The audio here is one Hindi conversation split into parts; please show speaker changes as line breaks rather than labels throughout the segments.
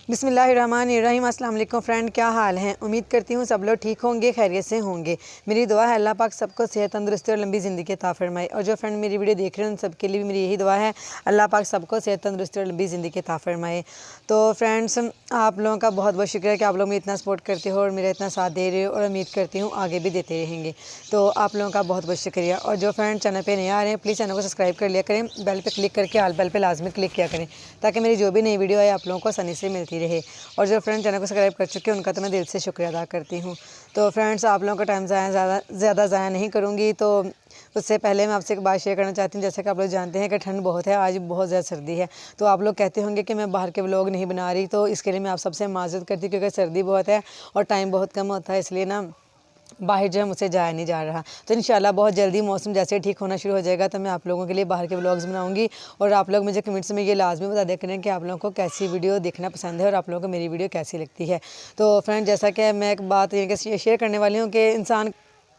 बिस्मिल्लाहिर्रहमानिर्रहीम। अस्सलाम वालेकुम फ्रेंड, क्या हाल है। उम्मीद करती हूँ सब लोग ठीक होंगे, खैरियत से होंगे। मेरी दुआ है अल्लाह पाक सबको सेहत, तंदुरुस्ती और लंबी ज़िंदगी अता फरमाए। और जो फ्रेंड मेरी वीडियो देख रहे हैं उन सबके लिए भी मेरी यही दुआ है, अल्लाह पाक सबको सेहत, तंदुरुस्ती और लंबी ज़िंदगी अता फरमाए। तो फ्रेंड्स, आप लोगों का बहुत बहुत शुक्रिया कि आप लोग मुझे इतना सपोर्ट करते हो और मेरा इतना साथ दे रहे हो, और उम्मीद करती हूँ आगे भी देते रहेंगे। तो आप लोगों का बहुत बहुत शुक्रिया। और जो फ्रेंड चैनल पर नए आ रहे हैं प्लीज़ चैनल को सब्सक्राइब कर लिया करें, बेल पर क्लिक करके आल बेल पर लाजमी क्लिक किया करें, ताकि मेरी जो भी नई वीडियो है आप लोगों को आसानी से मिलती रहे। और जो फ्रेंड चैनल को सब्सक्राइब कर चुके हैं उनका तो मैं दिल से शुक्रिया अदा करती हूँ। तो फ्रेंड्स, आप लोगों का टाइम ज़्यादा ज़ाया नहीं करूँगी। तो उससे पहले मैं आपसे एक बात शेयर करना चाहती हूँ। जैसे कि आप लोग जानते हैं कि ठंड बहुत है, आज बहुत ज़्यादा सर्दी है। तो आप लोग कहते होंगे कि मैं बाहर के व्लॉग नहीं बना रही, तो इसके लिए मैं आप सबसे माज़रत करती हूँ, क्योंकि सर्दी बहुत है और टाइम बहुत कम होता है, इसलिए ना बाहर जो है मुझसे जाया नहीं जा रहा। तो इंशाल्लाह बहुत जल्दी मौसम जैसे ठीक होना शुरू हो जाएगा तो मैं आप लोगों के लिए बाहर के व्लॉग्स बनाऊंगी। और आप लोग मुझे कमेंट्स में ये लाजमी बता दिया करें कि आप लोगों को कैसी वीडियो देखना पसंद है और आप लोगों को मेरी वीडियो कैसी लगती है। तो फ्रेंड, जैसा कि मैं एक बात ये शेयर करने वाली हूँ कि इंसान,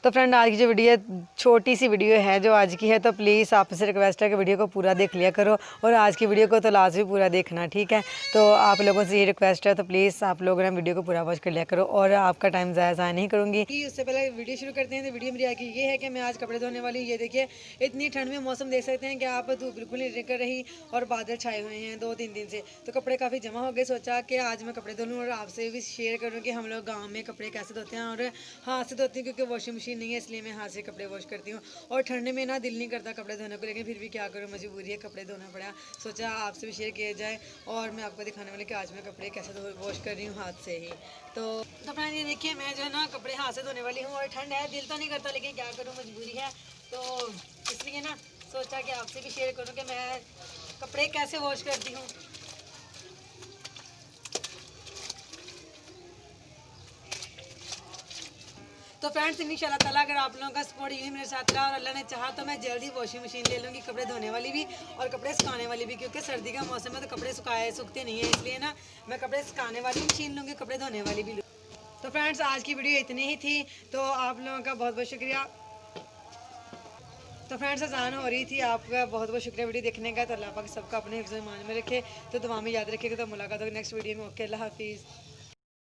तो फ्रेंड आज की जो वीडियो छोटी सी वीडियो है जो आज की है, तो प्लीज़ आपसे रिक्वेस्ट है कि वीडियो को पूरा देख लिया करो, और आज की वीडियो को तो लाजमी पूरा देखना, ठीक है। तो आप लोगों से ये रिक्वेस्ट है, तो प्लीज़ आप लोग ना वीडियो को पूरा वॉच कर लिया करो, और आपका टाइम ज़ाया नहीं करूँगी। उससे पहले वीडियो शुरू करते हैं। तो वीडियो मेरी आगे ये है कि मैं आज कपड़े धोने वाली हूँ। ये देखिए, इतनी ठंड में मौसम देख सकते हैं कि आप धूप बिल्कुल नहीं निकल रही और बादल छाए हुए हैं 2-3 दिन से, तो कपड़े काफ़ी जमा हो गए। सोचा कि आज मैं कपड़े धो लूँ और आपसे भी शेयर करूँ कि हम लोग गाँव में कपड़े कैसे धोते हैं। और हाथ से धोती हूँ क्योंकि वॉशिंग मशीन नहीं है, इसलिए मैं हाथ से कपड़े वॉश करती हूँ। और ठंड में ना दिल नहीं करता कपड़े धोने को, लेकिन फिर भी क्या करूँ, मजबूरी है, कपड़े धोना पड़ा। सोचा आपसे भी शेयर किया जाए और मैं आपको दिखाने वाली कि आज मैं कपड़े कैसे वॉश कर रही हूँ हाथ से ही। तो फ्रेंड ये देखिए, मैं जो है ना कपड़े हाथ से धोने वाली हूँ, और ठंड है, दिल तो नहीं करता, लेकिन क्या करूँ, मजबूरी है। तो इसलिए ना सोचा कि आपसे भी शेयर करूँ कि मैं कपड़े कैसे वॉश करती हूँ। तो फ्रेंड्स, इंशाल्लाह ताला अगर आप लोगों का सपोर्ट यही मेरे साथ रहा और अल्लाह ने चाहा तो मैं जल्दी वॉशिंग मशीन ले लूँगी, कपड़े धोने वाली भी और कपड़े सुखाने वाली भी, क्योंकि सर्दी का मौसम है तो कपड़े सूखते नहीं है, इसलिए ना मैं कपड़े सुखाने वाली मशीन लूँगी, कपड़े धोने वाली भी लूँगी। तो फ्रेंड्स, आज की वीडियो इतनी ही थी। तो आप लोगों का बहुत बहुत शुक्रिया। तो फ्रेंड्स, अजान हो रही थी, आपका बहुत बहुत शुक्रिया वीडियो देखने का। तो अल्लाह पाक सबका अपने हिफ्ज़ ईमान में रखे, तो दुआ में याद रखिएगा। तो मुलाकात होगी नेक्स्ट वीडियो में। ओके, अल्लाह हाफिज़।